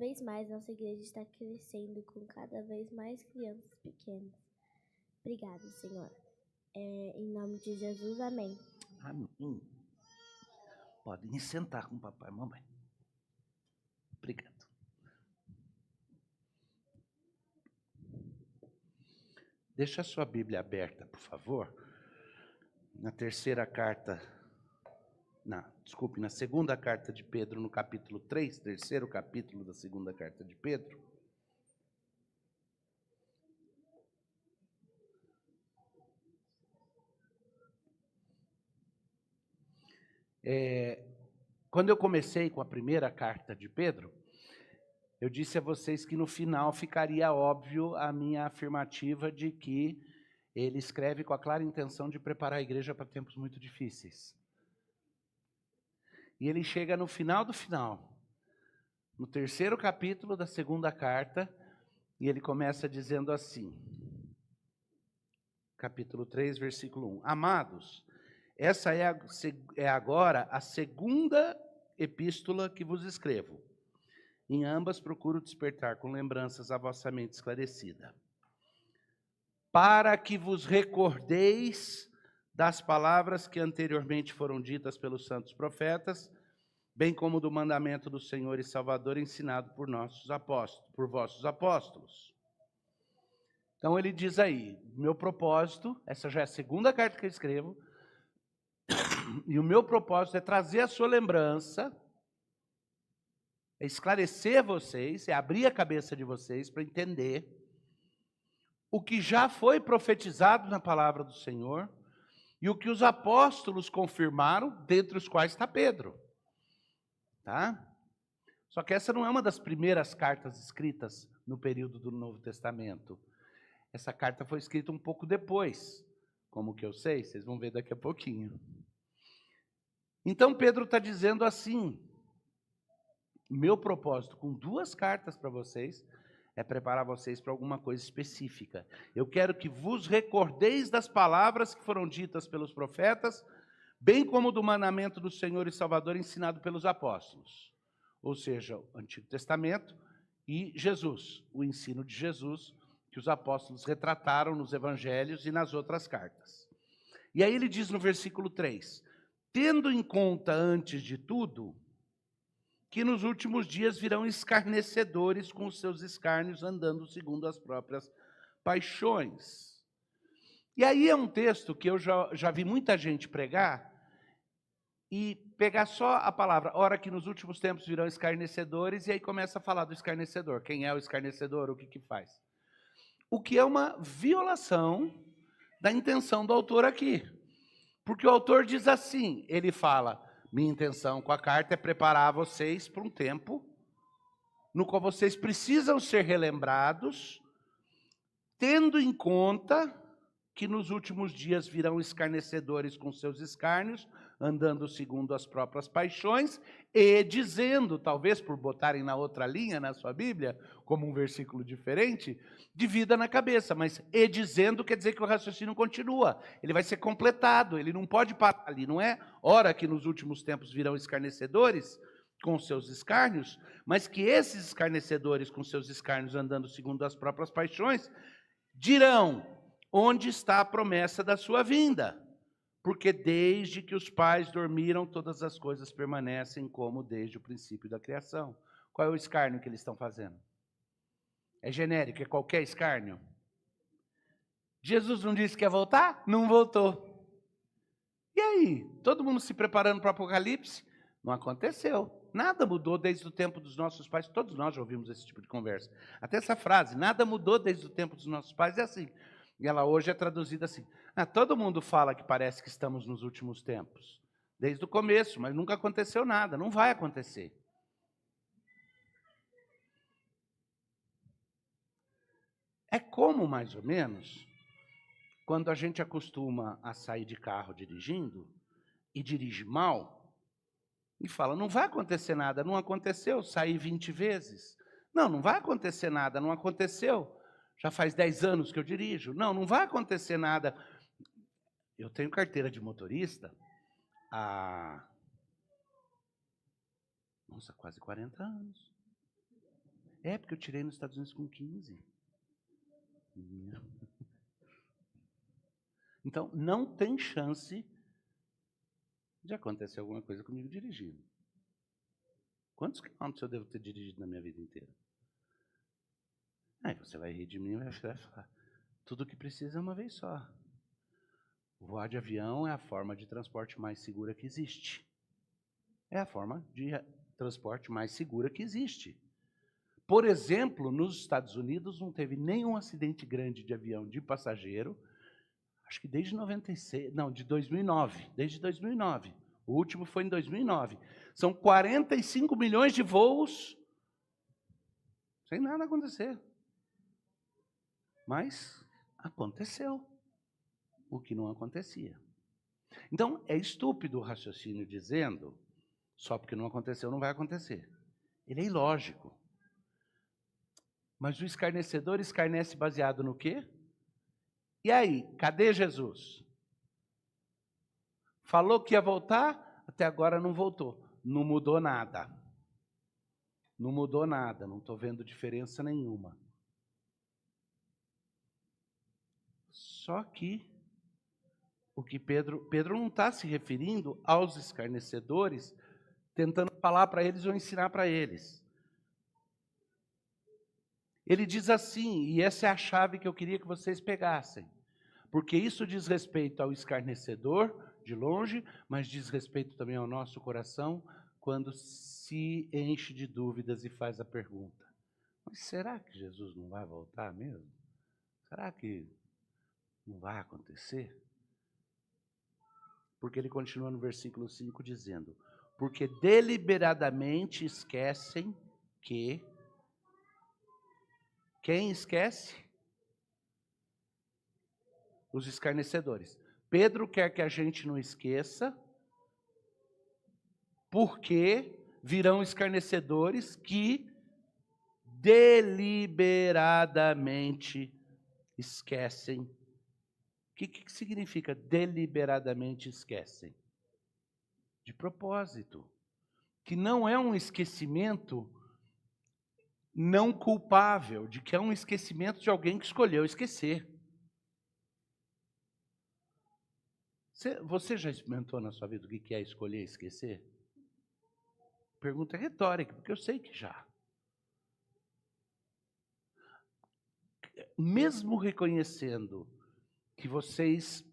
vez mais nossa igreja está crescendo com cada vez mais crianças pequenas. Obrigada, Senhor. Em nome de Jesus, amém. Amém. Podem sentar com o papai e mamãe. Obrigado. Deixa a sua Bíblia aberta, por favor. Na segunda carta de Pedro, no capítulo 3, terceiro capítulo da segunda carta de Pedro. Quando eu comecei com a primeira carta de Pedro, eu disse a vocês que no final ficaria óbvio a minha afirmativa de que ele escreve com a clara intenção de preparar a igreja para tempos muito difíceis. E ele chega no final do final, no terceiro capítulo da segunda carta, e ele começa dizendo assim, capítulo 3, versículo 1. Amados, essa é agora a segunda epístola que vos escrevo. Em ambas procuro despertar com lembranças a vossa mente esclarecida, para que vos recordeis das palavras que anteriormente foram ditas pelos santos profetas, bem como do mandamento do Senhor e Salvador ensinado por vossos apóstolos. Então ele diz aí, meu propósito, essa já é a segunda carta que eu escrevo, e o meu propósito é trazer a sua lembrança, é esclarecer vocês, é abrir a cabeça de vocês para entender o que já foi profetizado na palavra do Senhor e o que os apóstolos confirmaram, dentre os quais está Pedro. Tá? Só que essa não é uma das primeiras cartas escritas no período do Novo Testamento. Essa carta foi escrita um pouco depois. Como que eu sei? Vocês vão ver daqui a pouquinho. Então Pedro está dizendo assim, meu propósito com duas cartas para vocês é preparar vocês para alguma coisa específica. Eu quero que vos recordeis das palavras que foram ditas pelos profetas, bem como do mandamento do Senhor e Salvador ensinado pelos apóstolos. Ou seja, o Antigo Testamento e Jesus, o ensino de Jesus, que os apóstolos retrataram nos evangelhos e nas outras cartas. E aí ele diz no versículo 3, tendo em conta antes de tudo, que nos últimos dias virão escarnecedores com os seus escárnios, andando segundo as próprias paixões. E aí é um texto que eu já vi muita gente pregar, e pegar só a palavra, ora que nos últimos tempos virão escarnecedores, e aí começa a falar do escarnecedor. Quem é o escarnecedor? O que faz? O que é uma violação da intenção do autor aqui. Porque o autor diz assim, ele fala, minha intenção com a carta é preparar vocês para um tempo no qual vocês precisam ser relembrados, tendo em conta que nos últimos dias virão escarnecedores com seus escárnios, andando segundo as próprias paixões, e dizendo, talvez por botarem na outra linha na sua Bíblia, como um versículo diferente, de vida na cabeça, mas e dizendo quer dizer que o raciocínio continua, ele vai ser completado, ele não pode parar ali, não é ora que nos últimos tempos virão escarnecedores com seus escárnios, mas que esses escarnecedores com seus escárnios andando segundo as próprias paixões, dirão, onde está a promessa da sua vinda? Porque desde que os pais dormiram, todas as coisas permanecem como desde o princípio da criação. Qual é o escárnio que eles estão fazendo? É genérico, é qualquer escárnio? Jesus não disse que ia voltar? Não voltou. E aí? Todo mundo se preparando para o Apocalipse? Não aconteceu. Nada mudou desde o tempo dos nossos pais. Todos nós já ouvimos esse tipo de conversa. Até essa frase, nada mudou desde o tempo dos nossos pais, é assim. E ela hoje é traduzida assim. Todo mundo fala que parece que estamos nos últimos tempos. Desde o começo, mas nunca aconteceu nada. Não vai acontecer. É como, mais ou menos, quando a gente acostuma a sair de carro dirigindo e dirige mal, e fala, não vai acontecer nada, não aconteceu, saí 20 vezes. Não vai acontecer nada, não aconteceu. Já faz 10 anos que eu dirijo. Não vai acontecer nada. Eu tenho carteira de motorista há, quase 40 anos. É, porque eu tirei nos Estados Unidos com 15. Então, não tem chance de acontecer alguma coisa comigo dirigindo. Quantos quilômetros eu devo ter dirigido na minha vida inteira? Aí você vai rir de mim e vai falar, tudo o que precisa é uma vez só. Voar de avião é a forma de transporte mais segura que existe. É a forma de transporte mais segura que existe. Por exemplo, nos Estados Unidos não teve nenhum acidente grande de avião de passageiro, acho que desde 96, não, de 2009, desde 2009. O último foi em 2009. São 45 milhões de voos sem nada acontecer. Mas aconteceu o que não acontecia. Então, é estúpido o raciocínio dizendo, só porque não aconteceu, não vai acontecer. Ele é ilógico. Mas o escarnecedor escarnece baseado no quê? E aí, cadê Jesus? Falou que ia voltar, até agora não voltou. Não mudou nada. Não mudou nada, não estou vendo diferença nenhuma. Só que o que Pedro não está se referindo aos escarnecedores, tentando falar para eles ou ensinar para eles. Ele diz assim, e essa é a chave que eu queria que vocês pegassem, porque isso diz respeito ao escarnecedor de longe, mas diz respeito também ao nosso coração, quando se enche de dúvidas e faz a pergunta, mas será que Jesus não vai voltar mesmo? Será que não vai acontecer? Porque ele continua no versículo 5 dizendo, porque deliberadamente esquecem que... Quem esquece? Os escarnecedores. Pedro quer que a gente não esqueça, porque virão escarnecedores que deliberadamente esquecem. O que significa deliberadamente esquecem? De propósito. Que não é um esquecimento não culpável, de que é um esquecimento de alguém que escolheu esquecer. Você já experimentou na sua vida o que é escolher esquecer? Pergunta retórica, porque eu sei que já. Mesmo reconhecendo que vocês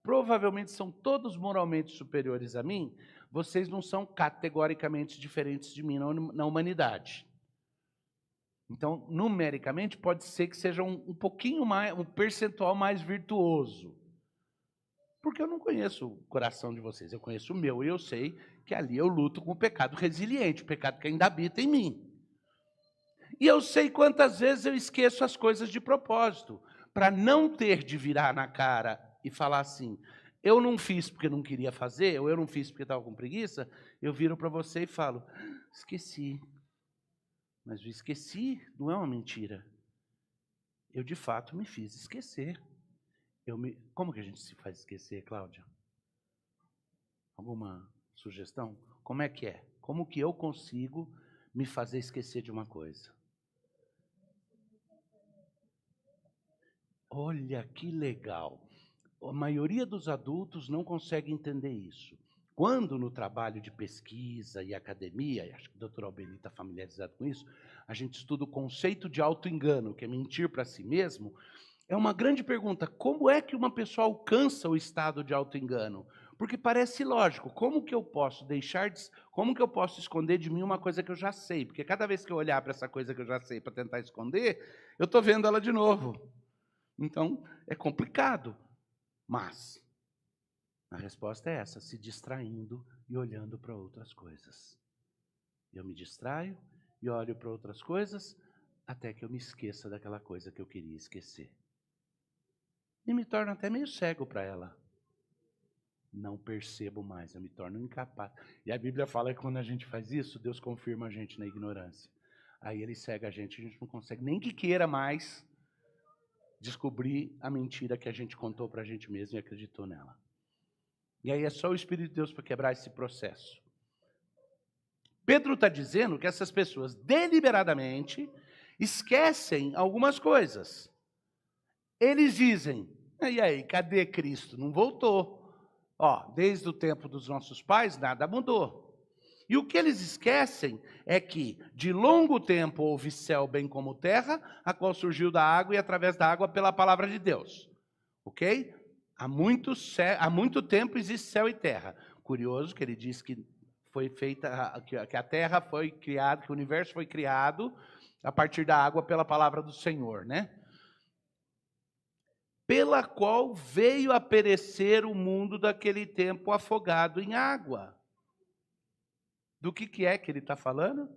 provavelmente são todos moralmente superiores a mim, vocês não são categoricamente diferentes de mim na humanidade. Então, numericamente, pode ser que seja um pouquinho mais, um percentual mais virtuoso. Porque eu não conheço o coração de vocês, eu conheço o meu, e eu sei que ali eu luto com o pecado resiliente, o pecado que ainda habita em mim. E eu sei quantas vezes eu esqueço as coisas de propósito, para não ter de virar na cara e falar assim, eu não fiz porque não queria fazer, ou eu não fiz porque estava com preguiça, eu viro para você e falo, esqueci. Mas o esqueci não é uma mentira. Eu, de fato, me fiz esquecer. Como que a gente se faz esquecer, Cláudia? Alguma sugestão? Como é que é? Como que eu consigo me fazer esquecer de uma coisa? Olha, que legal. A maioria dos adultos não consegue entender isso. Quando no trabalho de pesquisa e academia, acho que o doutor Albeni está familiarizado com isso, a gente estuda o conceito de auto-engano, que é mentir para si mesmo. É uma grande pergunta, como é que uma pessoa alcança o estado de auto-engano? Porque parece lógico, como que eu posso esconder de mim uma coisa que eu já sei? Porque cada vez que eu olhar para essa coisa que eu já sei para tentar esconder, eu estou vendo ela de novo. Então, é complicado, mas a resposta é essa, se distraindo e olhando para outras coisas. Eu me distraio e olho para outras coisas até que eu me esqueça daquela coisa que eu queria esquecer. E me torno até meio cego para ela. Não percebo mais, eu me torno incapaz. E a Bíblia fala que quando a gente faz isso, Deus confirma a gente na ignorância. Aí Ele cega a gente não consegue, nem que queira mais, descobrir a mentira que a gente contou para a gente mesmo e acreditou nela. E aí é só o Espírito de Deus para quebrar esse processo. Pedro está dizendo que essas pessoas deliberadamente esquecem algumas coisas. Eles dizem, e aí, cadê Cristo? Não voltou. Ó, desde o tempo dos nossos pais, nada mudou. E o que eles esquecem é que de longo tempo houve céu bem como terra, a qual surgiu da água e através da água pela palavra de Deus. Ok? Há muito tempo existe céu e terra. Curioso que ele diz que foi feita, que a terra foi criada, que o universo foi criado a partir da água pela palavra do Senhor, né? Pela qual veio a perecer o mundo daquele tempo afogado em água. Do que é que ele está falando?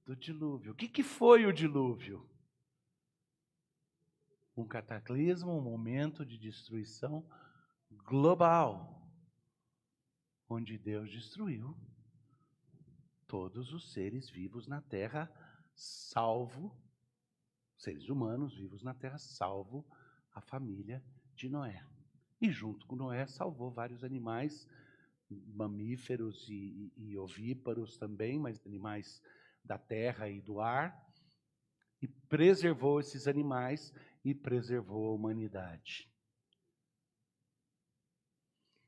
Do dilúvio. O que foi o dilúvio? Um cataclismo, um momento de destruição global, onde Deus destruiu todos os seres vivos na terra, salvo, seres humanos vivos na terra, salvo a família de Noé. E junto com Noé salvou vários animais, mamíferos e ovíparos também, mas animais da terra e do ar, e preservou esses animais e preservou a humanidade.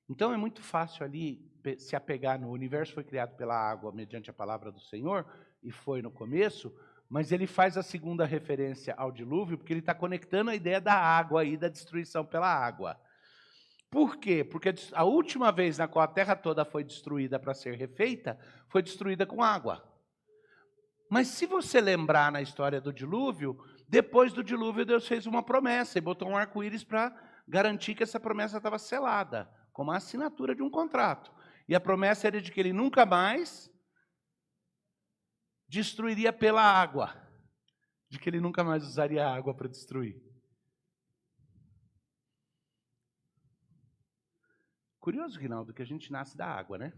Então é muito fácil ali se apegar no universo foi criado pela água mediante a palavra do Senhor, e foi no começo, mas ele faz a segunda referência ao dilúvio, porque ele está conectando a ideia da água e da destruição pela água. Por quê? Porque a última vez na qual a terra toda foi destruída para ser refeita, foi destruída com água. Mas se você lembrar na história do dilúvio, depois do dilúvio Deus fez uma promessa e botou um arco-íris para garantir que essa promessa estava selada, como a assinatura de um contrato. E a promessa era de que ele nunca mais destruiria pela água, de que ele nunca mais usaria a água para destruir. Curioso, Rinaldo, que a gente nasce da água, né?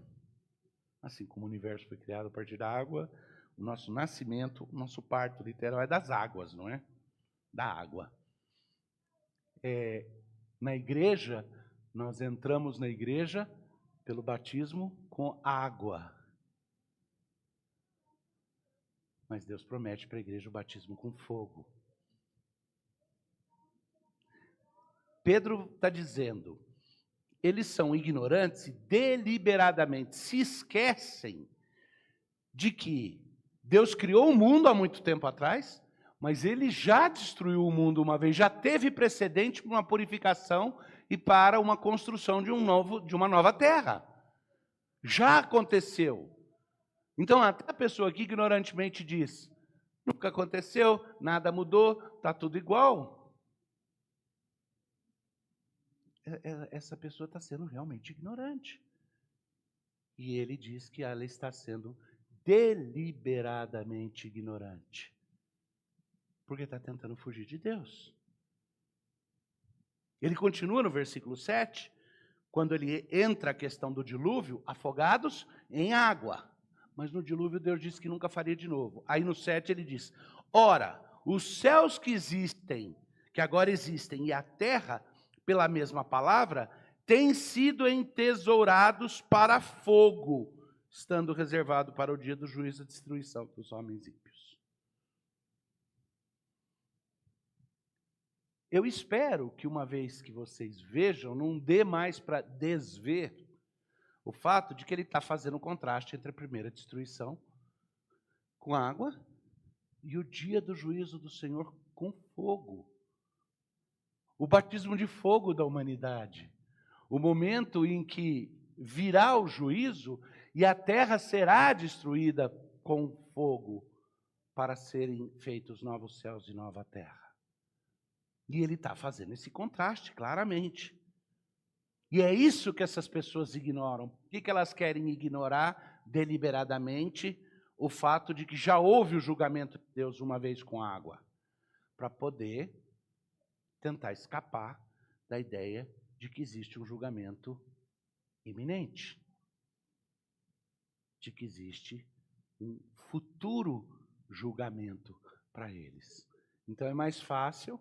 Assim como o universo foi criado a partir da água, o nosso nascimento, o nosso parto literal é das águas, não é? Da água. Na igreja, nós entramos na igreja pelo batismo com água. Mas Deus promete para a igreja o batismo com fogo. Pedro está dizendo, eles são ignorantes e deliberadamente se esquecem de que Deus criou o mundo há muito tempo atrás, mas ele já destruiu o mundo uma vez, já teve precedente para uma purificação e para uma construção de uma nova terra. Já aconteceu. Então, até a pessoa que ignorantemente diz, nunca aconteceu, nada mudou, está tudo igual. Essa pessoa está sendo realmente ignorante. E ele diz que ela está sendo deliberadamente ignorante. Porque está tentando fugir de Deus. Ele continua no versículo 7, quando ele entra a questão do dilúvio, afogados em água. Mas no dilúvio Deus disse que nunca faria de novo. Aí no 7 ele diz, ora, os céus que existem, que agora existem, e a terra, pela mesma palavra, têm sido entesourados para fogo, estando reservado para o dia do juízo e destruição dos homens ímpios. Eu espero que uma vez que vocês vejam, não dê mais para desver o fato de que ele está fazendo um contraste entre a primeira destruição com água e o dia do juízo do Senhor com fogo. O batismo de fogo da humanidade. O momento em que virá o juízo e a terra será destruída com fogo para serem feitos novos céus e nova terra. E ele está fazendo esse contraste claramente. E é isso que essas pessoas ignoram. Por que elas querem ignorar deliberadamente o fato de que já houve o julgamento de Deus uma vez com água? Para poder tentar escapar da ideia de que existe um julgamento iminente. De que existe um futuro julgamento para eles. Então é mais fácil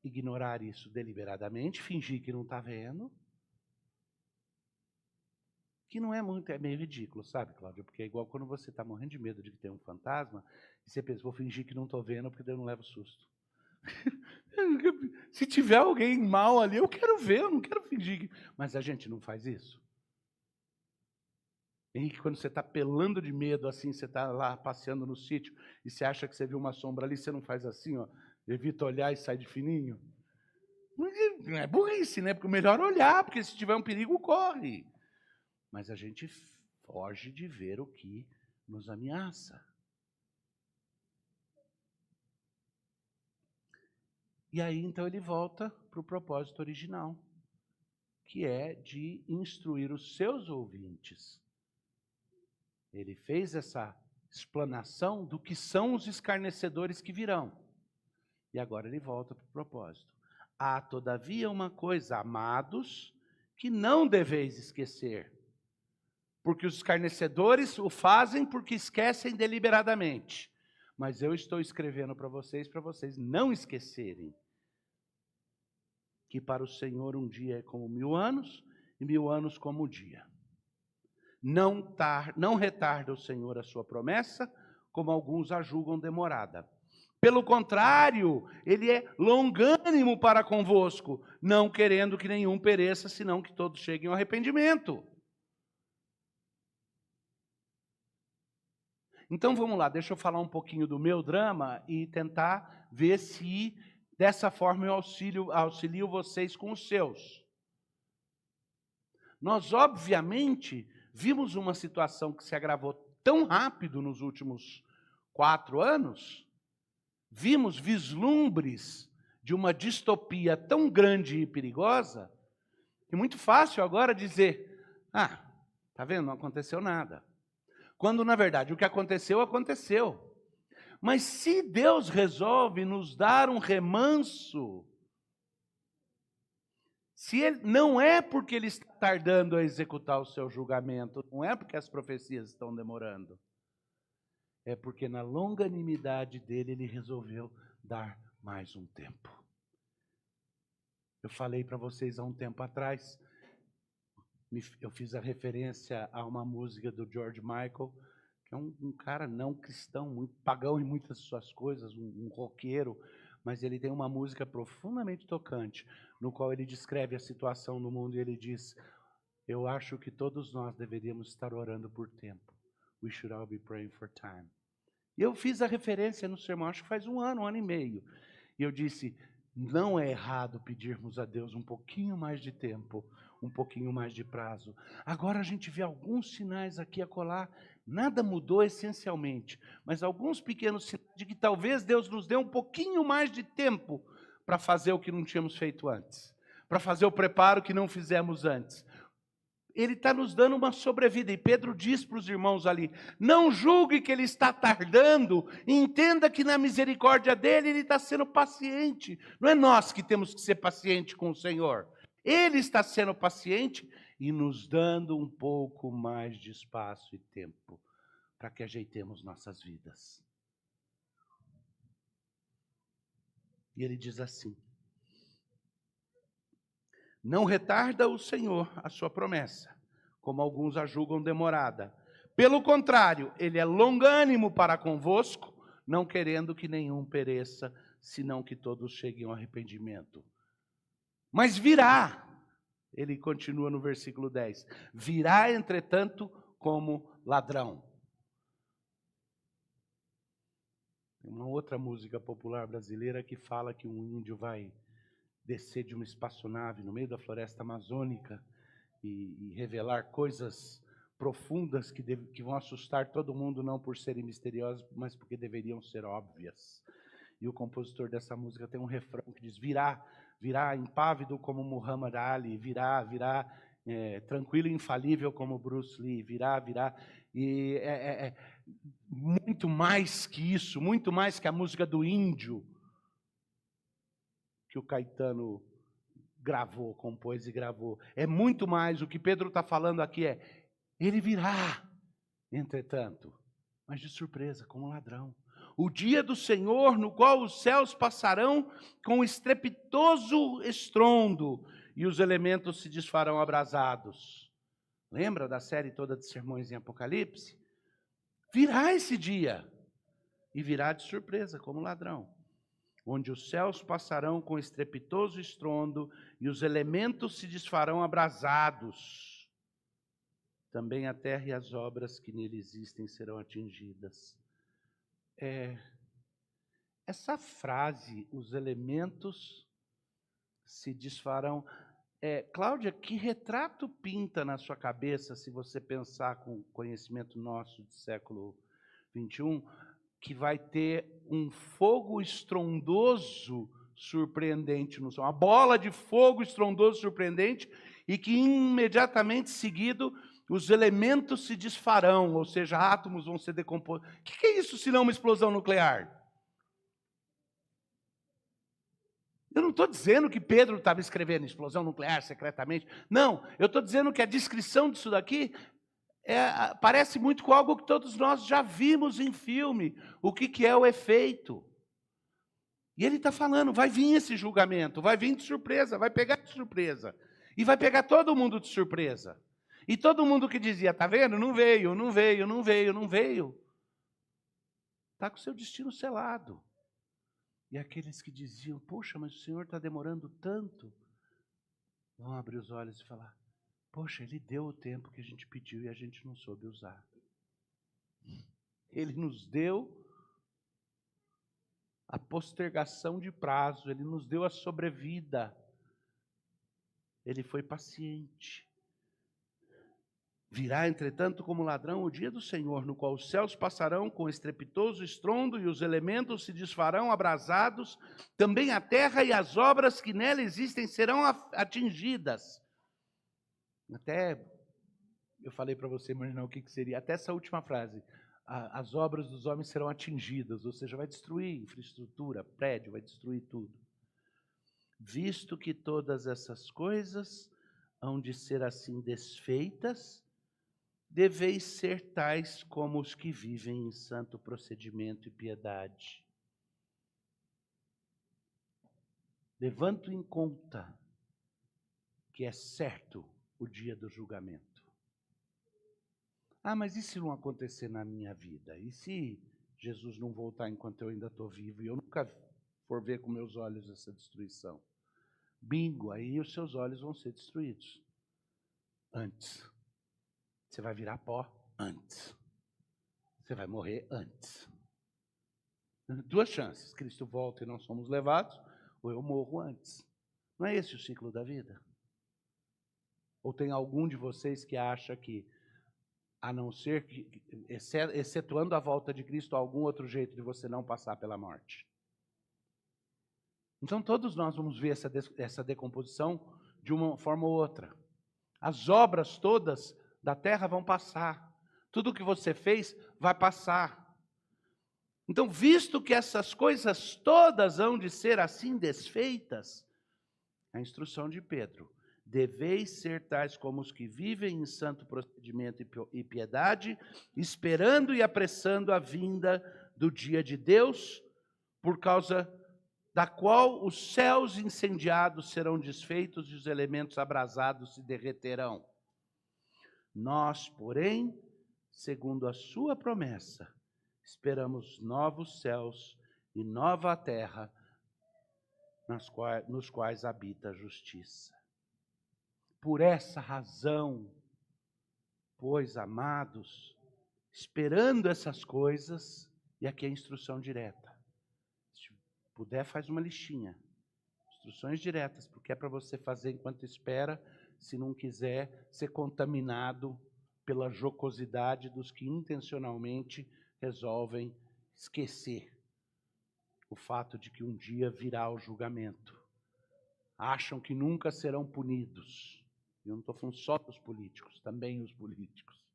ignorar isso deliberadamente, fingir que não está vendo, Que não é muito, é meio ridículo, sabe, Cláudia? Porque é igual quando você está morrendo de medo de que tem um fantasma, e você pensa, vou fingir que não estou vendo, porque daí eu não levo susto. Se tiver alguém mal ali, eu quero ver, eu não quero fingir. Mas a gente não faz isso. Henrique, quando você está pelando de medo, assim, você está lá passeando no sítio, e você acha que você viu uma sombra ali, você não faz assim, ó, evita olhar e sai de fininho? Não é burrice, né? Porque o melhor é olhar, porque se tiver um perigo, corre. Mas a gente foge de ver o que nos ameaça. E aí, então, ele volta para o propósito original, que é de instruir os seus ouvintes. Ele fez essa explanação do que são os escarnecedores que virão. E agora ele volta para o propósito. Há, todavia, uma coisa, amados, que não deveis esquecer. Porque os escarnecedores o fazem porque esquecem deliberadamente. Mas eu estou escrevendo para vocês não esquecerem que para o Senhor um dia é como 1000 anos e 1000 anos como um dia. Não retarda o Senhor a sua promessa, como alguns a julgam demorada. Pelo contrário, ele é longânimo para convosco, não querendo que nenhum pereça, senão que todos cheguem ao arrependimento. Então vamos lá, deixa eu falar um pouquinho do meu drama e tentar ver se dessa forma eu auxilio vocês com os seus. Nós, obviamente, vimos uma situação que se agravou tão rápido nos últimos 4 anos, vimos vislumbres de uma distopia tão grande e perigosa, que é muito fácil agora dizer, tá vendo, não aconteceu nada. Quando, na verdade, o que aconteceu, aconteceu. Mas se Deus resolve nos dar um remanso, se ele, não é porque Ele está tardando a executar o seu julgamento, não é porque as profecias estão demorando, é porque na longanimidade dele Ele resolveu dar mais um tempo. Eu falei para vocês há um tempo atrás, eu fiz a referência a uma música do George Michael, que é um cara não cristão, muito pagão em muitas suas coisas, um roqueiro, mas ele tem uma música profundamente tocante, no qual ele descreve a situação no mundo e ele diz, eu acho que todos nós deveríamos estar orando por tempo. We should all be praying for time. E eu fiz a referência no sermão, acho que faz um ano e meio. E eu disse, não é errado pedirmos a Deus um pouquinho mais de tempo, um pouquinho mais de prazo. Agora a gente vê alguns sinais aqui e acolá, nada mudou essencialmente, mas alguns pequenos sinais de que talvez Deus nos dê um pouquinho mais de tempo para fazer o que não tínhamos feito antes, para fazer o preparo que não fizemos antes. Ele está nos dando uma sobrevida, e Pedro diz para os irmãos ali, não julgue que ele está tardando, entenda que na misericórdia dele, ele está sendo paciente. Não é nós que temos que ser pacientes com o Senhor. Ele está sendo paciente e nos dando um pouco mais de espaço e tempo para que ajeitemos nossas vidas. E ele diz assim, não retarda o Senhor a sua promessa, como alguns a julgam demorada. Pelo contrário, ele é longânimo para convosco, não querendo que nenhum pereça, senão que todos cheguem ao arrependimento. Mas virá, ele continua no versículo 10, virá, entretanto, como ladrão. Tem uma outra música popular brasileira que fala que um índio vai descer de uma espaçonave no meio da floresta amazônica e revelar coisas profundas que vão assustar todo mundo, não por serem misteriosas, mas porque deveriam ser óbvias. E o compositor dessa música tem um refrão que diz, virá impávido como Muhammad Ali, virá, tranquilo e infalível como Bruce Lee, virá. E é muito mais que isso, muito mais que a música do índio, que o Caetano compôs e gravou. É muito mais, o que Pedro está falando aqui ele virá, entretanto, mas de surpresa, como ladrão. O dia do Senhor, no qual os céus passarão com estrepitoso estrondo, e os elementos se desfarão abrasados. Lembra da série toda de sermões em Apocalipse? Virá esse dia, e virá de surpresa, como ladrão, onde os céus passarão com estrepitoso estrondo e os elementos se desfarão abrasados. Também a terra e as obras que nele existem serão atingidas. Essa frase, os elementos se desfarão. Cláudia, que retrato pinta na sua cabeça, se você pensar com o conhecimento nosso do século XXI, que vai ter um fogo estrondoso surpreendente no céu, uma bola de fogo estrondoso surpreendente, e que imediatamente seguido os elementos se desfarão, ou seja, átomos vão ser decompostos. O que é isso senão uma explosão nuclear? Eu não estou dizendo que Pedro estava escrevendo explosão nuclear secretamente. Não, eu estou dizendo que a descrição disso daqui parece muito com algo que todos nós já vimos em filme. O que é o efeito? E ele está falando, vai vir esse julgamento, vai vir de surpresa, vai pegar de surpresa. E vai pegar todo mundo de surpresa. E todo mundo que dizia, está vendo? Não veio, não veio, não veio, não veio. Está com o seu destino selado. E aqueles que diziam, poxa, mas o Senhor está demorando tanto, vão abrir os olhos e falar, poxa, Ele deu o tempo que a gente pediu e a gente não soube usar. Ele nos deu a postergação de prazo, Ele nos deu a sobrevida. Ele foi paciente. Virá, entretanto, como ladrão o dia do Senhor, no qual os céus passarão com estrepitoso estrondo e os elementos se desfarão abrasados, também a terra e as obras que nela existem serão atingidas. Até, eu falei para você imaginar o que seria, até essa última frase, as obras dos homens serão atingidas, ou seja, vai destruir infraestrutura, prédio, vai destruir tudo. Visto que todas essas coisas hão de ser assim desfeitas, deveis ser tais como os que vivem em santo procedimento e piedade. Levanto em conta que é certo o dia do julgamento. Ah, mas e se não acontecer na minha vida? E se Jesus não voltar enquanto eu ainda estou vivo e eu nunca for ver com meus olhos essa destruição? Bingo, aí os seus olhos vão ser destruídos. Antes. Você vai virar pó antes. Você vai morrer antes. Duas chances. Cristo volta e não somos levados, ou eu morro antes. Não é esse o ciclo da vida? Ou tem algum de vocês que acha que, a não ser que, excetuando a volta de Cristo, há algum outro jeito de você não passar pela morte? Então todos nós vamos ver essa decomposição de uma forma ou outra. As obras todas da terra vão passar. Tudo que você fez vai passar. Então, visto que essas coisas todas hão de ser assim desfeitas, a instrução de Pedro, deveis ser tais como os que vivem em santo procedimento e piedade, esperando e apressando a vinda do dia de Deus, por causa da qual os céus incendiados serão desfeitos e os elementos abrasados se derreterão. Nós, porém, segundo a sua promessa, esperamos novos céus e nova terra, nos quais habita a justiça. Por essa razão, pois, amados, esperando essas coisas, e aqui é a instrução direta. Se puder, faz uma listinha. Instruções diretas, porque é para você fazer enquanto espera, se não quiser ser contaminado pela jocosidade dos que intencionalmente resolvem esquecer o fato de que um dia virá o julgamento. Acham que nunca serão punidos. Eu não estou falando só dos políticos, também os políticos.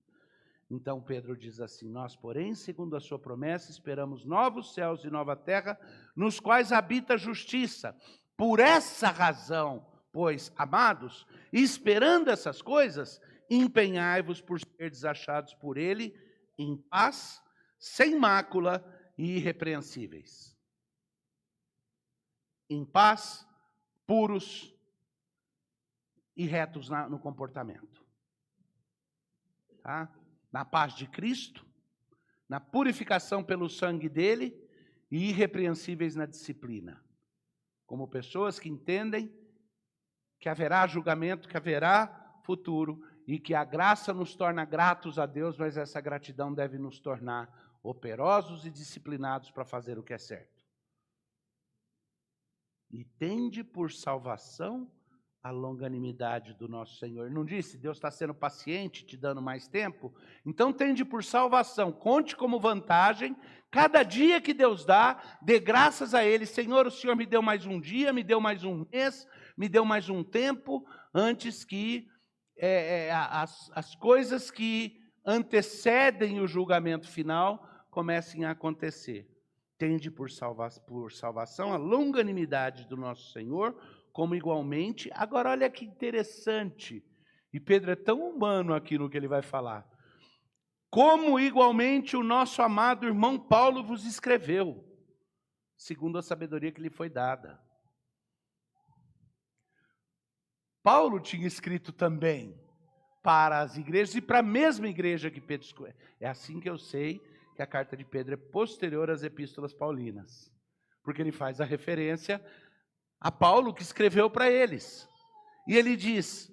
Então Pedro diz assim, nós, porém, segundo a sua promessa, esperamos novos céus e nova terra, nos quais habita a justiça. Por essa razão, pois, amados, esperando essas coisas, empenhai-vos por ser desachados por ele, em paz, sem mácula e irrepreensíveis. Em paz, puros e retos no comportamento. tá? Na paz de Cristo, na purificação pelo sangue dele e irrepreensíveis na disciplina. Como pessoas que entendem que haverá julgamento, que haverá futuro e que a graça nos torna gratos a Deus, mas essa gratidão deve nos tornar operosos e disciplinados para fazer o que é certo. E tende por salvação a longanimidade do nosso Senhor. Não disse, Deus está sendo paciente, te dando mais tempo? Então tende por salvação, conte como vantagem, cada dia que Deus dá, dê graças a Ele. Senhor, o Senhor me deu mais um dia, me deu mais um mês, me deu mais um tempo, antes que as coisas que antecedem o julgamento final comecem a acontecer. Tende por salvação a longanimidade do nosso Senhor, como igualmente. Agora olha que interessante, e Pedro é tão humano aqui no que ele vai falar. Como igualmente o nosso amado irmão Paulo vos escreveu, segundo a sabedoria que lhe foi dada. Paulo tinha escrito também para as igrejas e para a mesma igreja que Pedro escolheu. É assim que eu sei que a carta de Pedro é posterior às epístolas paulinas, porque ele faz a referência a Paulo que escreveu para eles. E ele diz,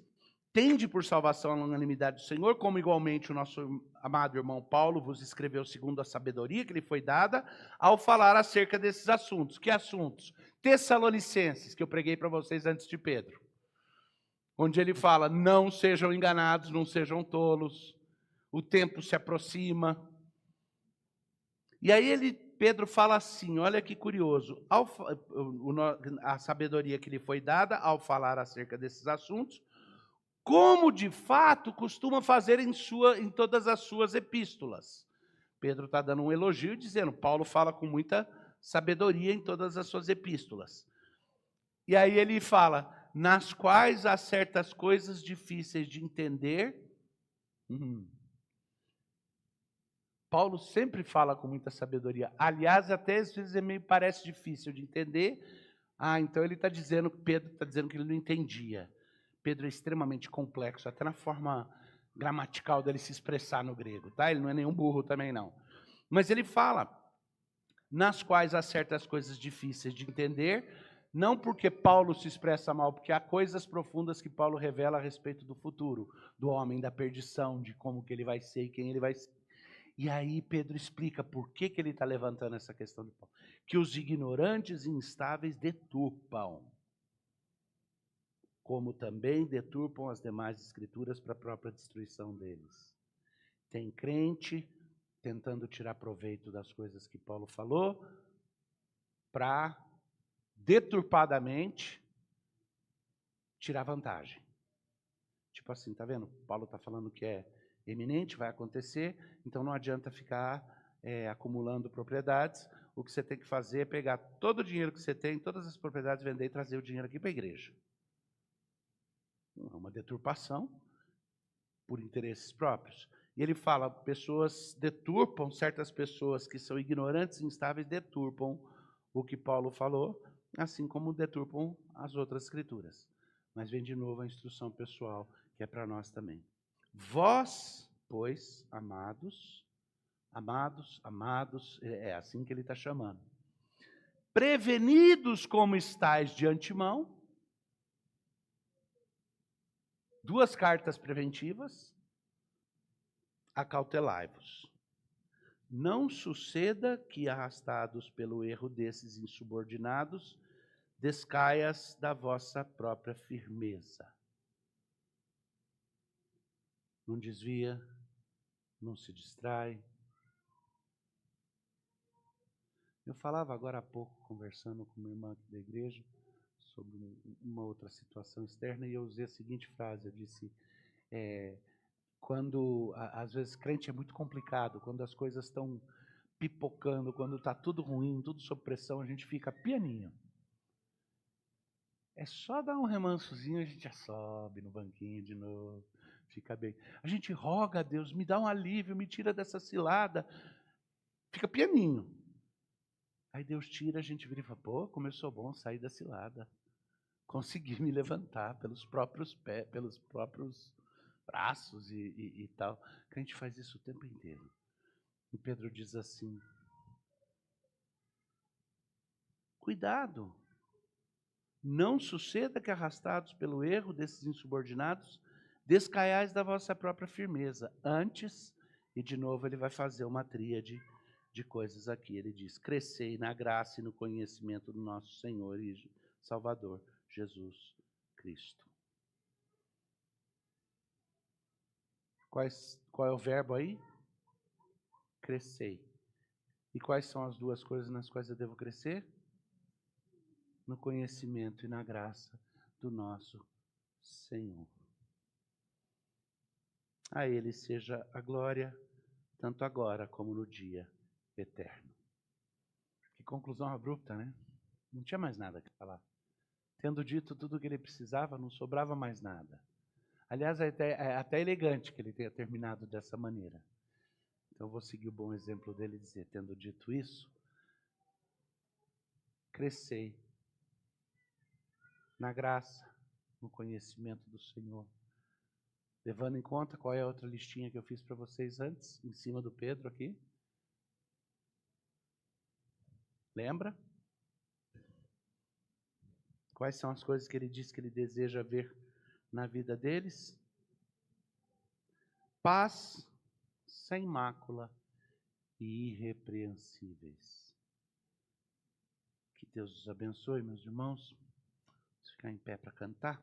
tende por salvação a longanimidade do Senhor, como igualmente o nosso amado irmão Paulo vos escreveu segundo a sabedoria que lhe foi dada, ao falar acerca desses assuntos. Que assuntos? Tessalonicenses, que eu preguei para vocês antes de Pedro. Onde ele fala, não sejam enganados, não sejam tolos, o tempo se aproxima. E aí Pedro fala assim, olha que curioso, a sabedoria que lhe foi dada ao falar acerca desses assuntos, como de fato costuma fazer em todas as suas epístolas. Pedro está dando um elogio dizendo, Paulo fala com muita sabedoria em todas as suas epístolas. E aí ele fala, nas quais há certas coisas difíceis de entender. Paulo sempre fala com muita sabedoria. Aliás, até às vezes meio parece difícil de entender. Então ele está dizendo, Pedro está dizendo que ele não entendia. Pedro é extremamente complexo, até na forma gramatical dele se expressar no grego, tá? Ele não é nenhum burro também não. Mas ele fala, nas quais há certas coisas difíceis de entender, não porque Paulo se expressa mal, porque há coisas profundas que Paulo revela a respeito do futuro, do homem, da perdição, de como que ele vai ser e quem ele vai ser. E aí Pedro explica por que ele está levantando essa questão de Paulo. Que os ignorantes e instáveis deturpam, como também deturpam as demais escrituras para a própria destruição deles. Tem crente tentando tirar proveito das coisas que Paulo falou, para deturpadamente tirar vantagem. Tipo assim, tá vendo? Paulo está falando que é eminente, vai acontecer, então não adianta ficar acumulando propriedades. O que você tem que fazer é pegar todo o dinheiro que você tem, todas as propriedades, vender e trazer o dinheiro aqui para a igreja. É uma deturpação por interesses próprios. E ele fala, pessoas deturpam, certas pessoas que são ignorantes e instáveis deturpam o que Paulo falou, assim como deturpam as outras escrituras. Mas vem de novo a instrução pessoal, que é para nós também. Vós, pois, amados, é assim que ele está chamando. Prevenidos como estáis de antemão, duas cartas preventivas, acautelai-vos. Não suceda que, arrastados pelo erro desses insubordinados, descaias da vossa própria firmeza. Não desvia, não se distrai. Eu falava agora há pouco, conversando com uma irmã aqui da igreja, sobre uma outra situação externa, e eu usei a seguinte frase, eu disse, quando, às vezes, crente é muito complicado, quando as coisas estão pipocando, quando está tudo ruim, tudo sob pressão, a gente fica pianinho. É só dar um remansozinho, a gente já sobe no banquinho de novo, fica bem. A gente roga a Deus, me dá um alívio, me tira dessa cilada, fica pianinho. Aí Deus tira, a gente vira e fala, pô, como eu sou bom sair da cilada. Consegui me levantar pelos próprios pés, braços e tal. Que a gente faz isso o tempo inteiro. E Pedro diz assim: cuidado, não suceda que, arrastados pelo erro desses insubordinados, descaiais da vossa própria firmeza. Antes, e de novo ele vai fazer uma tríade de coisas aqui. Ele diz: crescei na graça e no conhecimento do nosso Senhor e Salvador, Jesus Cristo. Qual é o verbo aí? Crescei. E quais são as duas coisas nas quais eu devo crescer? No conhecimento e na graça do nosso Senhor. A Ele seja a glória, tanto agora como no dia eterno. Que conclusão abrupta, né? Não tinha mais nada que falar. Tendo dito tudo o que ele precisava, não sobrava mais nada. Aliás, é até elegante que ele tenha terminado dessa maneira. Então, eu vou seguir o bom exemplo dele e dizer: tendo dito isso, crescei na graça, no conhecimento do Senhor. Levando em conta qual é a outra listinha que eu fiz para vocês antes, em cima do Pedro aqui. Lembra? Quais são as coisas que ele diz que ele deseja ver na vida deles? Paz sem mácula e irrepreensíveis. Que Deus os abençoe, meus irmãos. Vamos ficar em pé para cantar.